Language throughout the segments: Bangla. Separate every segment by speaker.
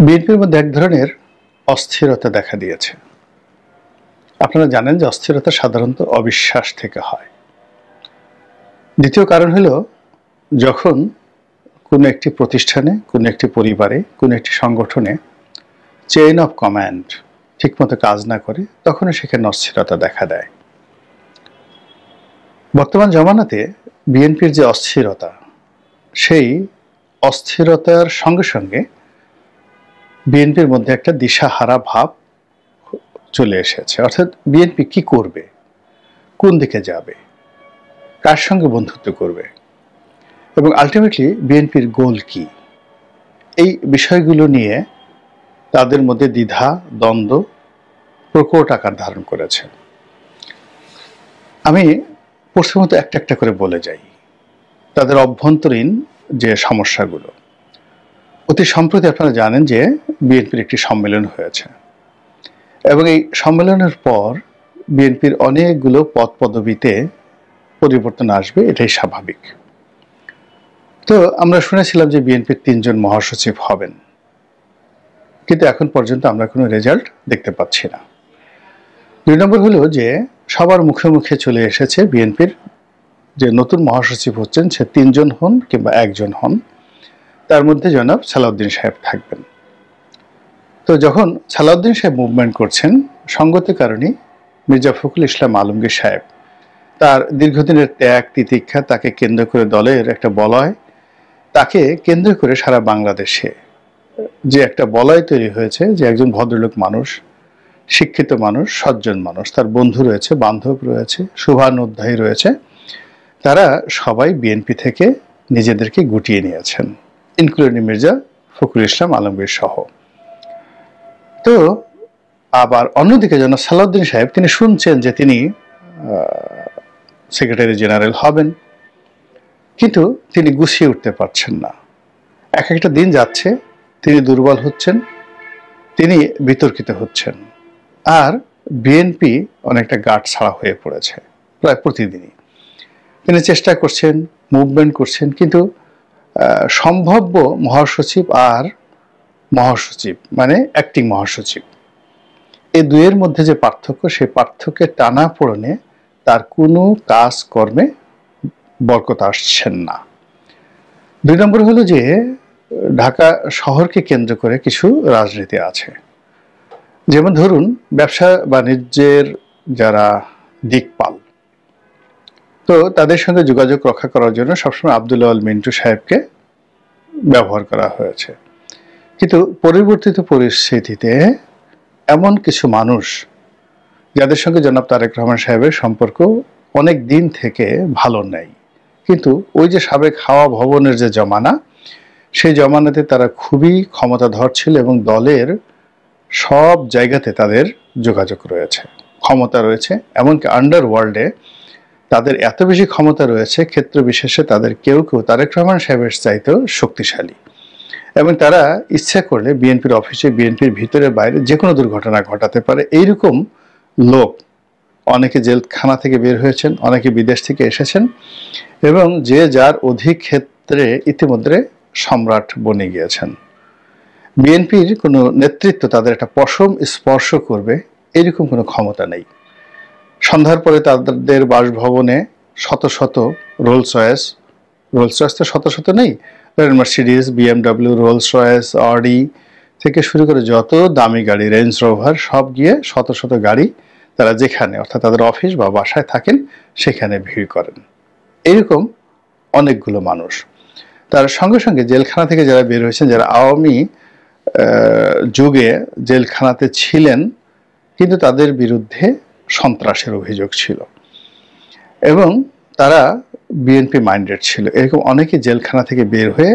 Speaker 1: বিএনপির মধ্যে এক ধরনের অস্থিরতা দেখা দিয়েছে। আপনারা জানেন যে অস্থিরতা সাধারণত অবিশ্বাস থেকে হয়। দ্বিতীয় কারণ হলো যখন কোনো একটি প্রতিষ্ঠানে, কোনো একটি পরিবারে, কোনো একটি সংগঠনে চেইন অফ কমান্ড ঠিকমতো কাজ না করে তখনই সেখানে অস্থিরতা দেখা দেয়। বর্তমান জমানাতে বিএনপির যে অস্থিরতা, সেই অস্থিরতার সঙ্গে সঙ্গে বিএনপির মধ্যে একটা দিশাহারা ভাব চলে এসেছে। অর্থাৎ বিএনপি কি করবে, কোন দিকে যাবে, কার সঙ্গে বন্ধুত্ব করবে এবং আলটিমেটলি বিএনপির গোল কি, এই বিষয়গুলো নিয়ে তাদের মধ্যে দ্বিধা দ্বন্দ্ব প্রকট আকার ধারণ করেছে। আমি প্রথমত একটা একটা করে বলে যাই তাদের অভ্যন্তরীণ যে সমস্যাগুলো। অতি সম্প্রতি আপনারা জানেন যে বিএনপির একটি সম্মেলন হয়েছে এবং এই সম্মেলনের পর বিএনপির অনেকগুলো পদ পদবিতে পরিবর্তন আসবে, এটাই স্বাভাবিক। তো আমরা শুনেছিলাম যে বিএনপির 3 জন মহাসচিব হবেন, কিন্তু এখন পর্যন্ত আমরা কোনো রেজাল্ট দেখতে পাচ্ছি না। 2 নম্বর হলো যে সবার মুখে মুখে চলে এসেছে বিএনপির যে নতুন মহাসচিব হচ্ছেন সে 3 জন হন কিংবা 1 জন হন, তার মধ্যে জনাব সালাউদ্দিন সাহেব থাকবেন। তো যখন সালাউদ্দিন সাহেব মুভমেন্ট করছেন, সঙ্গত কারণে মির্জা ফখরুল ইসলাম আলমগীর সাহেব তার দীর্ঘদিনের ত্যাগ তিতিক্ষা, তাকে কেন্দ্র করে দলের একটা বলয়, তাকে কেন্দ্র করে সারা বাংলাদেশে যে একটা বলয় তৈরি হয়েছে যে একজন ভদ্রলোক মানুষ, শিক্ষিত মানুষ, সজ্জন মানুষ, তার বন্ধু রয়েছে, বান্ধব রয়েছে, শুভানুধ্যায়ী রয়েছে, তারা সবাই বিএনপি থেকে নিজেদেরকে গুটিয়ে নিয়েছেন, ইনক্লুডিং মির্জা ফখরুল ইসলাম আলমগীর সহ। তো আবার অন্যদিকে যেন সালাউদ্দিন সাহেব তিনি শুনছেন যে তিনি সেক্রেটারি জেনারেল হবেন, কিন্তু তিনি গুছিয়ে উঠতে পারছেন না। এক একটা দিন যাচ্ছে, তিনি দুর্বল হচ্ছেন, তিনি বিতর্কিত হচ্ছেন, আর বিএনপি অনেকটা গাঁট ছাড়া হয়ে পড়েছে প্রায় প্রতিদিনই। তিনি চেষ্টা করছেন, মুভমেন্ট করছেন, কিন্তু সম্ভাব্য মহাসচিব আর মহাসচিব মানে অ্যাক্টিং মহাসচিব, এই দুয়ের মধ্যে যে পার্থক্য, সেই পার্থক্যের টানা পড়নে তার কোনো কাজকর্মে বরকত আসছেন না। 2 নম্বর হলো যে ঢাকা শহরকে কেন্দ্র করে কিছু রাজনীতি আছে। যেমন ধরুন ব্যবসা বাণিজ্যের যারা দিকপাল, তো তাদের সঙ্গে যোগাযোগ রক্ষা করার জন্য সবসময় আব্দুল আল মিন্টু সাহেবকে ব্যবহার করা হয়েছে। কিন্তু পরিবর্তিত পরিস্থিতিতে এমন কিছু মানুষ যাদের সঙ্গে জনাব তারেক রহমান সাহেবের সম্পর্ক অনেক দিন থেকে ভালো নেই, কিন্তু ওই যে সাবেক হাওয়া ভবনের যে জমানা, সেই জমানাতে তারা খুবই ক্ষমতাধর ছিল এবং দলের সব জায়গাতে তাদের যোগাযোগ রয়েছে, ক্ষমতা রয়েছে, এমনকি আন্ডারওয়ার্ল্ডে তাদের এত বেশি ক্ষমতা রয়েছে, ক্ষেত্র বিশেষে তাদের কেউ কেউ তারেক রহমান সাহেবের চাইতেও শক্তিশালী, এবং তারা ইচ্ছা করলে বিএনপির অফিসে, বিএনপির ভিতরে বাইরে যে কোনো দুর্ঘটনা ঘটাতে পারে। এইরকম লোক অনেকে জেলখানা থেকে বের হয়েছেন, অনেকে বিদেশ থেকে এসেছেন এবং যে যার অধিক ক্ষেত্রে ইতিমধ্যে সম্রাট বনে গিয়েছেন। বিএনপির কোনো নেতৃত্ব তাদের একটা পশম স্পর্শ করবে এরকম কোনো ক্ষমতা নেই। সন্ধ্যার পরে তাদের বাসভবনে শত শত রোলস রয়েস তো শত শত নেই, Mercedes, BMW, Rolls Royce, Audi থেকে শুরু করে যত দামি গাড়ি, রেঞ্জ রোভার, সব গিয়ে শত শত গাড়ি তারা যেখানে অর্থাৎ তাদের অফিস বা বাসায় থাকেন সেখানে ভিড় করেন। এরকম অনেকগুলো মানুষ। তার সঙ্গে সঙ্গে জেলখানা থেকে যারা বের হয়েছেন, যারা আওয়ামী যুগে জেলখানাতে ছিলেন কিন্তু তাদের বিরুদ্ধে সন্ত্রাসের অভিযোগ ছিল এবং তারা বিএনপি মাইন্ডেড ছিল, এরকম অনেকে জেলখানা থেকে বের হয়ে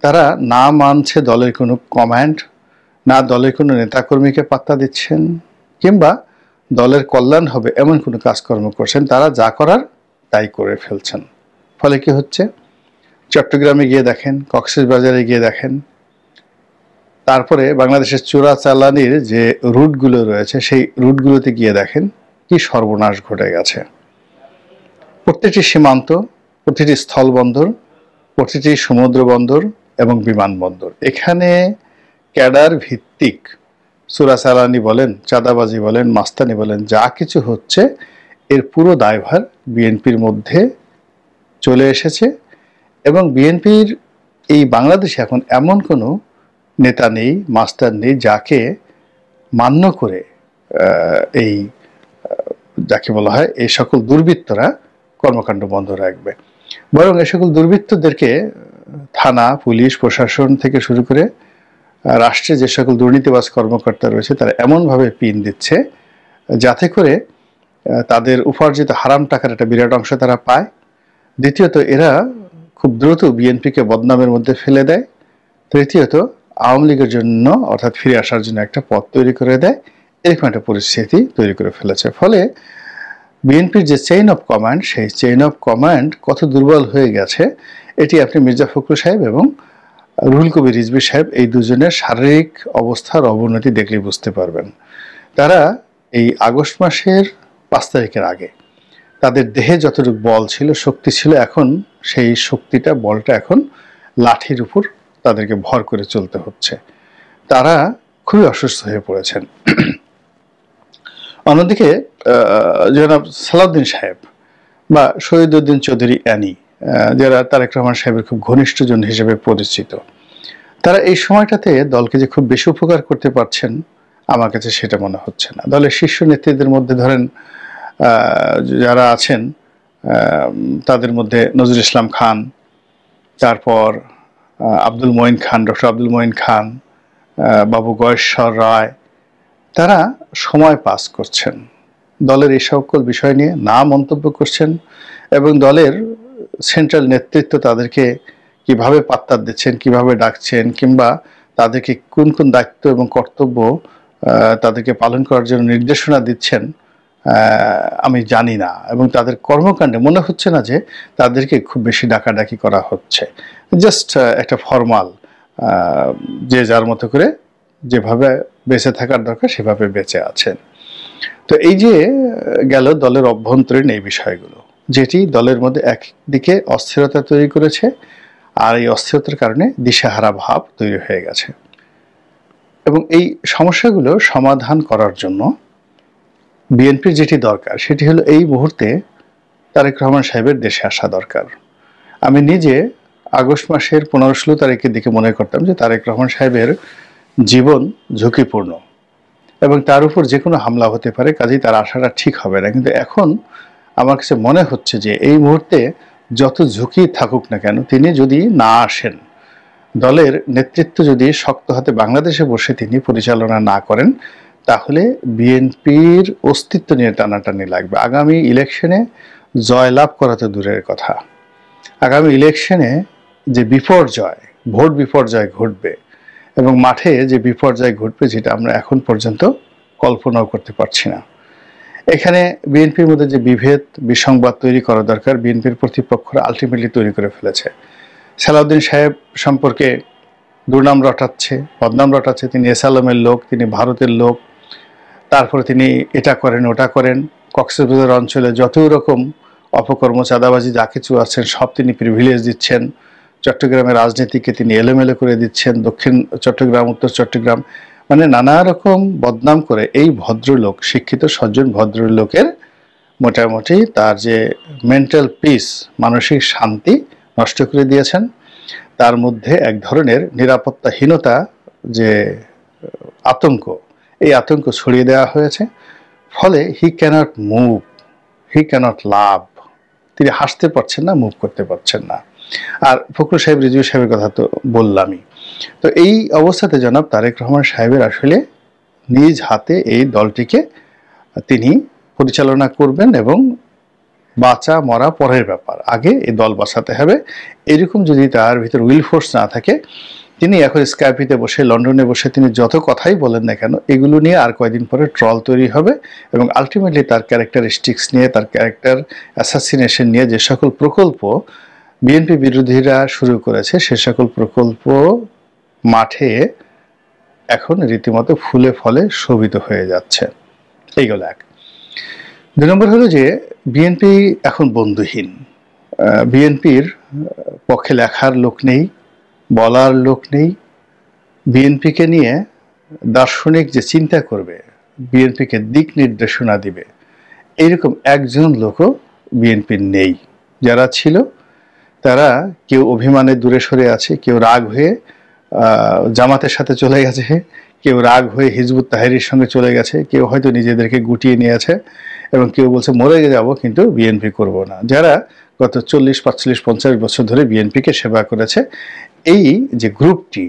Speaker 1: তারা না মানছে দলের কোনো কমান্ড, না দলের কোনো নেতাকর্মীকে পাত্তা দিচ্ছেন কিংবা দলের কল্যাণ হবে এমন কোনো কাজকর্ম করছেন, তারা যা করার তাই করে ফেলছেন। ফলে কি হচ্ছে, চট্টগ্রামে গিয়ে দেখেন, কক্সবাজারে গিয়ে দেখেন, তারপরে বাংলাদেশের চোরাচালানির যে রুটগুলো রয়েছে সেই রুটগুলোতে গিয়ে দেখেন কি সর্বনাশ ঘটে গেছে। প্রতিটি সীমান্ত, প্রতিটি স্থলবন্দর, প্রতিটি সমুদ্র বন্দর এবং বিমানবন্দর, এখানে ক্যাডার ভিত্তিক চোরাচালানি বলেন, চাঁদাবাজি বলেন, মাস্তানি বলেন, যা কিছু হচ্ছে এর পুরো দায়ভার বিএনপির মধ্যে চলে এসেছে। এবং বিএনপির এই বাংলাদেশে এখন এমন কোনো নেতা নেই, মাস্টার নেই, যাকে মান্য করে এই যাকে বলা হয় এই সকল দুর্বৃত্তরা কর্মকাণ্ড বন্ধ রাখবে। বরং এই সকল দুর্বৃত্তদেরকে থানা, পুলিশ, প্রশাসন থেকে শুরু করে রাষ্ট্রে যে সকল দুর্নীতিবাজ কর্মকর্তা রয়েছে তারা এমনভাবে পিন দিচ্ছে যাতে করে তাদের উপার্জিত হারাম টাকার একটা বিরাট অংশ তারা পায়। দ্বিতীয়ত, এরা খুব দ্রুত বিএনপিকে বদনামের মধ্যে ফেলে দেয়। তৃতীয়ত, আওয়ামী লীগের জন্য অর্থাৎ ফিরে আসার জন্য একটা পথ তৈরি করে দেয়। এরকম একটা পরিস্থিতি তৈরি করে ফেলেছে। ফলে বিএনপির যে চেইন অফ কমান্ড, সেই চেইন অফ কমান্ড কত দুর্বল হয়ে গেছে এটি আপনি মির্জা ফখরুল সাহেব এবং রুহুল কবির রিজভী সাহেব এই দুজনের শারীরিক অবস্থার অবনতি দেখলেই বুঝতে পারবেন। তারা এই আগস্ট মাসের 5 তারিখের আগে তাদের দেহে যতটুকু বল ছিল, শক্তি ছিল, এখন সেই শক্তিটা, বলটা এখন লাঠির উপর তাদেরকে ভর করে চলতে হচ্ছে। তারা খুবই অসুস্থ হয়ে পড়েছেন। অন্যদিকে জনাব সালাউদ্দিন সাহেব বা শহীদউদ্দিন চৌধুরী অ্যানি, যারা তারেক রহমান সাহেবের খুব ঘনিষ্ঠজন হিসেবে পরিচিত, তারা এই সময়টাতে দলকে যে খুব বেশি উপকার করতে পারছেন আমার কাছে সেটা মনে হচ্ছে না। দলের শীর্ষ নেতৃত্বের মধ্যে ধরেন যারা আছেন তাদের মধ্যে নজরুল ইসলাম খান, তারপর আব্দুল মঈন খান, ডক্টর আব্দুল মঈন খান, বাবু গয়েশ্বর রায়, তারা সময় পাস করছেন, দলের এই সকল বিষয় নিয়ে না মন্তব্য করছেন এবং দলের সেন্ট্রাল নেতৃত্ব তাদেরকে কিভাবে পাত্তা দিচ্ছেন, কিভাবে ডাকছেন, কিংবা তাদেরকে কোন কোন দায়িত্ব এবং কর্তব্য তাদেরকে পালন করার জন্য নির্দেশনা দিচ্ছেন আমি জানি না। এবং তাদের কর্মকাণ্ডে মনে হচ্ছে না যে তাদেরকে খুব বেশি ডাকাডাকি করা হচ্ছে, জাস্ট একটা ফর্মাল, যে যার মতো করে যেভাবে বেঁচে থাকার দরকার সেভাবে বেঁচে আছেন। তো এই যে গেল দলের অভ্যন্তরীণ এই বিষয়গুলো, যেটি দলের মধ্যে একদিকে অস্থিরতা তৈরি করেছে, আর এই অস্থিরতার কারণে দিশেহারা ভাব তৈরি হয়ে গেছে। এবং এই সমস্যাগুলো সমাধান করার জন্য বিএনপির যেটি দরকার সেটি হলো এই মুহূর্তে তারেক রহমান সাহেবের দেশে আসা দরকার। আমি নিজে আগস্ট মাসের 15-16 তারিখের দিকে মনে করতাম যে তারেক রহমান সাহেবের জীবন ঝুঁকিপূর্ণ এবং তার উপর যে কোনো হামলা হতে পারে, কাজেই তার আশাটা ঠিক হবে না। কিন্তু এখন আমার কাছে মনে হচ্ছে যে এই মুহূর্তে যত ঝুঁকি থাকুক না কেন, তিনি যদি না আসেন, দলের নেতৃত্ব যদি শক্ত হাতে বাংলাদেশে বসে তিনি পরিচালনা না করেন, তাহলে বিএনপির অস্তিত্ব নিয়ে টানাটানি লাগবে। আগামী ইলেকশনে জয়লাভ করা তো দূরের কথা, আগামী ইলেকশনে যে বিপর্যয়, ভোট বিপর্যয় ঘটবে এবং মাঠে যে বিপর্যয় ঘটবে, যেটা আমরা এখন পর্যন্ত কল্পনাও করতে পারছি না। এখানে বিএনপির মধ্যে যে বিভেদ, বিসংবাদ তৈরি করা দরকার, বিএনপির প্রতিপক্ষরা আলটিমেটলি তৈরি করে ফেলেছে। সালাউদ্দিন সাহেব সম্পর্কে দুর্নাম রটাচ্ছে, বদনাম রটাচ্ছে, তিনি এসালামের লোক, তিনি ভারতের লোক, তারপরে তিনি এটা করেন ওটা করেন, কক্সবাজার অঞ্চলে যত রকম অপকর্ম, চাঁদাবাজি যা কিছু আছেন সব তিনি প্রিভিলেজ দিচ্ছেন, চট্টগ্রামের রাজনীতিকে তিনি এলোমেলো করে দিচ্ছেন, দক্ষিণ চট্টগ্রাম, উত্তর চট্টগ্রাম, মানে নানা রকম বদনাম করে এই ভদ্রলোক, শিক্ষিত সজ্জন ভদ্রলোকের মোটামুটি তার যে মেন্টাল পিস, মানসিক শান্তি নষ্ট করে দিয়েছেন। তার মধ্যে এক ধরনের নিরাপত্তাহীনতা, যে আতঙ্ক, এই আতঙ্ক ছড়িয়ে দেওয়া হয়েছে। ফলে হি ক্যানট মুভ, হি ক্যানট লাভ, তিনি হাসতে পারছেন না, মুভ করতে পারছেন না। আর ফখরুল সাহেব, রিজভী সাহেবের কথা তো বললামই। তো এই অবস্থাতে জনাব তারেক রহমান সাহেবের আসলে নিজ হাতে এই দলটিকে তিনি পরিচালনা করবেন এবং বাঁচা মরা পরের ব্যাপার, আগে এই দল বাঁচাতে হবে। এরকম যদি তার ভিতর উইল ফোর্স না থাকে, তিনি এখন স্কাইপিতে বসে, লন্ডনে বসে তিনি যত কথাই বলেন না কেন, এগুলো নিয়ে আর কয়েকদিন পরে ট্রল তৈরি হবে এবং আলটিমেটলি তার ক্যারেক্টারিস্টিক্স নিয়ে, তার ক্যারেক্টার অ্যাসাসিনেশন নিয়ে যে সকল প্রকল্প বিএনপি বিরোধীরা শুরু করেছে, সে সকল প্রকল্প মাঠে এখন রীতিমতো ফুলে ফলে শোভিত হয়ে যাচ্ছে। এইগুলো এক। 2 নম্বর হলো যে বিএনপি এখন বন্ধুহীন। বিএনপির পক্ষে লেখার লোক নেই, বলার লোক নেই, বিএনপিকে নিয়ে দার্শনিক যে চিন্তা করবে, বিএনপিকে দিক নির্দেশনা দিবে, এইরকম একজন লোকও বিএনপির নেই। যারা ছিল তারা কেউ অভিমানে দূরে সরে আছে, কেউ রাগ হয়ে জামাতের সাথে চলে গেছে, কেউ রাগ হয়ে হিজবুত তাহরীরের সঙ্গে চলে গেছে, কেউ হয়তো নিজেদেরকে গুটিয়ে নিয়েছে, এবং কেউ বলছে মরে যাব কিন্তু বিএনপি করব না। যারা গত 40, 45, 50 বছর ধরে বিএনপিকে সেবা করেছে, এই যে গ্রুপটি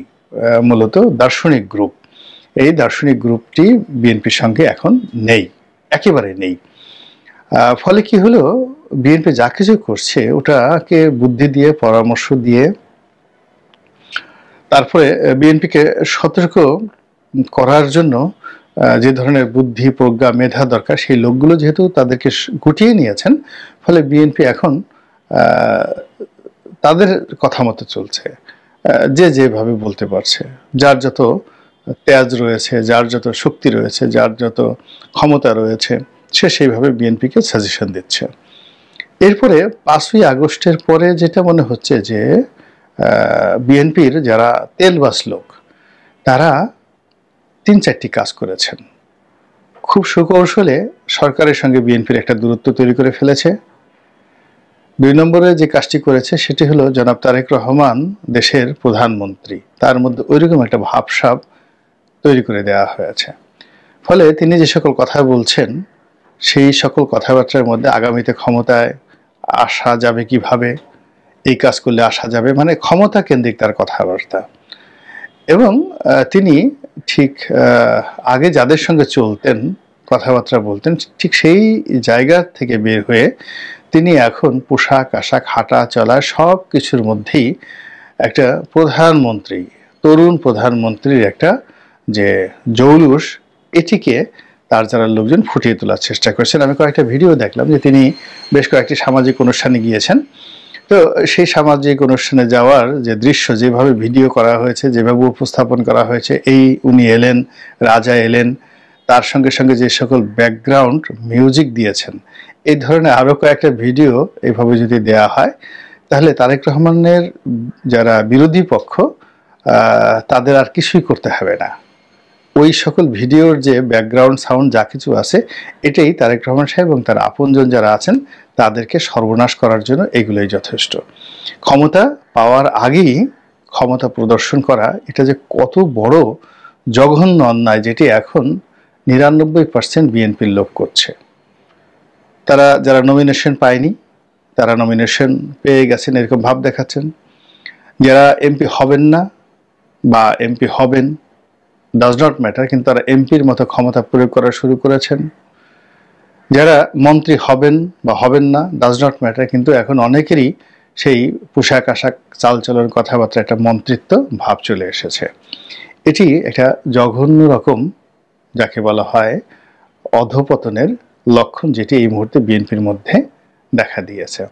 Speaker 1: মূলত দার্শনিক গ্রুপ, এই দার্শনিক গ্রুপটি বিএনপির সঙ্গে এখন নেই, একেবারে নেই। ফলে কি হলো, বিএনপি যা কিছু করছে ওটাকে বুদ্ধি দিয়ে, পরামর্শ দিয়ে, তারপরে বিএনপিকে সতর্ক করার জন্য যে ধরনের বুদ্ধি, প্রজ্ঞা, মেধা দরকার, সেই লোকগুলো যেহেতু তাদেরকে গুটিয়ে নিয়েছেন, ফলে বিএনপি এখন তাদের কথা মতো চলছে। যে যেভাবে বলতে পারছে, যার যত তেজ রয়েছে, যার যত শক্তি রয়েছে, যার যত ক্ষমতা রয়েছে, সে সেইভাবে বিএনপিকে সাজেশন দিচ্ছে। এরপরে 5ই আগস্টের পরে যেটা মনে হচ্ছে যে বিএনপির যারা তেলবাস লোক, তারা 3-4টি কাজ করেছেন। খুব সুকৌশলে সরকারের সঙ্গে বিএনপির একটা দূরত্ব তৈরি করে ফেলেছে। 2 নম্বরে যে কাজটি করেছে সেটি হলো, জনাব তারেক রহমান দেশের প্রধানমন্ত্রী, তার মধ্যে ওইরকম একটা ভাবসাব তৈরি করে দেওয়া হয়েছে। ফলে তিনি যে সকল কথা বলছেন, সেই সকল কথাবার্তার মধ্যে আগামীতে ক্ষমতায় আসা যাবে কিভাবে, এই কাজ করলে আসা যাবে, মানে ক্ষমতা কেন্দ্রিক তার কথাবার্তা। এবং তিনি ঠিক আগে যাদের সঙ্গে চলতেন, কথাবার্তা বলতেন, ঠিক সেই জায়গা থেকে বের হয়ে তিনি এখন পোশাক আশাক, হাঁটা চলা সব কিছুর মধ্যেই একটা প্রধানমন্ত্রী, তরুণ প্রধানমন্ত্রীর একটা যে জৌলুস, এটিকে তার যারা লোকজন ফুটিয়ে তোলার চেষ্টা করেছেন। আমি কয়েকটা ভিডিও দেখলাম যে তিনি বেশ কয়েকটি সামাজিক অনুষ্ঠানে গিয়েছেন। তো সেই সামাজিক অনুষ্ঠানে যাওয়ার যে দৃশ্য, যেভাবে ভিডিও করা হয়েছে, যেভাবে উপস্থাপন করা হয়েছে, এই উনি এলেন, রাজা এলেন, তার সঙ্গে সঙ্গে যে সকল ব্যাকগ্রাউন্ড মিউজিক দিয়েছেন, এই ধরনের আরও কয়েকটা ভিডিও এইভাবে যদি দেয়া হয়, তাহলে তারেক রহমানের যারা বিরোধী পক্ষ, তাদের আর কিছুই করতে হবে না। ওই সকল ভিডিওর যে ব্যাকগ্রাউন্ড সাউন্ড যা কিছু আছে, এটাই তারেক রহমান সাহেব এবং তার আপনজন যারা আছেন তাদেরকে সর্বনাশ করার জন্য এগুলোই যথেষ্ট। ক্ষমতা পাওয়ার আগেই ক্ষমতা প্রদর্শন করা, এটা যে কত বড় জঘন্য অন্যায়, যেটি এখন 99% বিএনপির লোক করছে। তারা যারা নমিনেশন পায়নি, তারা নমিনেশন পেয়ে গেছেন এরকম ভাব দেখাচ্ছেন। যারা এমপি হবেন না বা এমপি হবেন, ডাজ নট ম্যাটার, কিন্তু তারা এমপির মতো ক্ষমতা প্রয়োগ করা শুরু করেছেন। যারা মন্ত্রী হবেন বা হবেন না, ডাজ নট ম্যাটার, কিন্তু এখন অনেকেরই সেই পোশাক আশাক, চালচলন, কথাবার্তা একটা মন্ত্রিত্ব ভাব চলে এসেছে। এটি একটা জঘন্য রকম, যাকে বলা হয় অধপতনের লক্ষণ, যেটি এই মুহূর্তে বিএনপির মধ্যে দেখা দিয়েছে।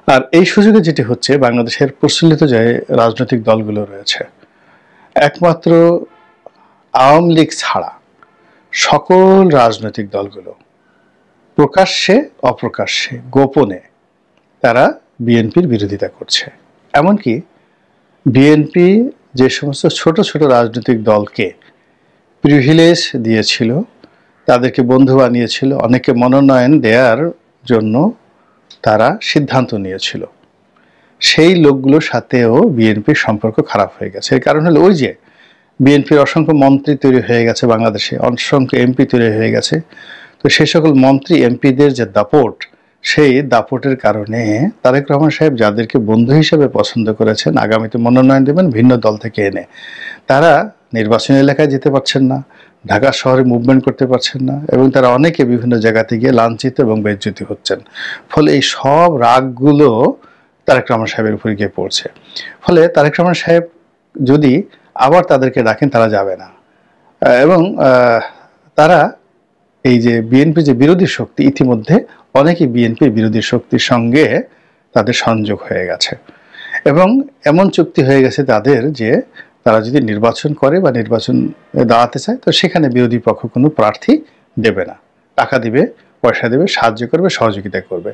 Speaker 1: আর এই সুযোগে যেটি হচ্ছে, বাংলাদেশের প্রচলিত যে রাজনৈতিক দলগুলো রয়েছে, একমাত্র আওয়ামী লীগ ছাড়া সকল রাজনৈতিক দলগুলো প্রকাশ্যে অপ্রকাশ্যে গোপনে তারা বিএনপির বিরোধিতা করছে। এমনকি বিএনপি যে সমস্ত ছোট ছোট রাজনৈতিক দলকে প্রিভিলেজ দিয়েছিল, তাদেরকে বন্ধু বানিয়েছিল, অনেকে মনোনয়ন দেওয়ার জন্য তারা সিদ্ধান্ত নিয়েছিল, সেই লোকগুলোর সাথেও বিএনপির সম্পর্ক খারাপ হয়ে গেছে। এর কারণ হলো, ওই যে বিএনপির অসংখ্য মন্ত্রী তৈরি হয়ে গেছে বাংলাদেশে, অসংখ্য এমপি তৈরি হয়ে গেছে। তো সেই সকল মন্ত্রী এমপিদের যে দাপট, সেই দাপটের কারণে তারেক রহমান সাহেব যাদেরকে বন্ধু হিসেবে পছন্দ করেছেন, আগামীতে মনোনয়ন দেবেন ভিন্ন দল থেকে এনে, তারা নির্বাচনী এলাকায় যেতে পারছেন না, ঢাকা শহরে মুভমেন্ট করতে পারছেন না, এবং তারা অনেকে বিভিন্ন জায়গাতে গিয়ে লাঞ্ছিত এবং বেইজ্জতি হচ্ছেন। ফলে এই সব রাগগুলো তারেক রহমান সাহেবের উপরে গিয়ে পড়ছে। ফলে তারেক রহমান সাহেব যদি আবার তাদেরকে ডাকেন, তারা যাবে না। এবং তারা এই যে বিএনপি যে বিরোধী শক্তি, ইতিমধ্যে অনেকেই বিএনপির বিরোধী শক্তির সঙ্গে তাদের সংযোগ হয়ে গেছে, এবং এমন চুক্তি হয়ে গেছে তাদের যে তারা যদি নির্বাচন করে বা নির্বাচন দাঁড়াতে চায়, তো সেখানে বিরোধী পক্ষ কোনো প্রার্থী দেবে না, টাকা দিবে, পয়সা দেবে, সাহায্য করবে, সহযোগিতা করবে।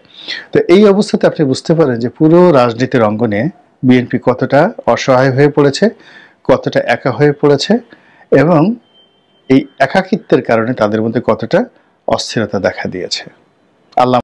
Speaker 1: তো এই অবস্থাতে আপনি বুঝতে পারেন যে পুরো রাজনীতির অঙ্গনে বিএনপি কতটা অসহায় হয়ে পড়েছে, কতটা একা হয়ে পড়েছে এবং এই একাকিত্বের কারণে তাদের মধ্যে কতটা অস্থিরতা দেখা দিয়েছে। আল্লাহ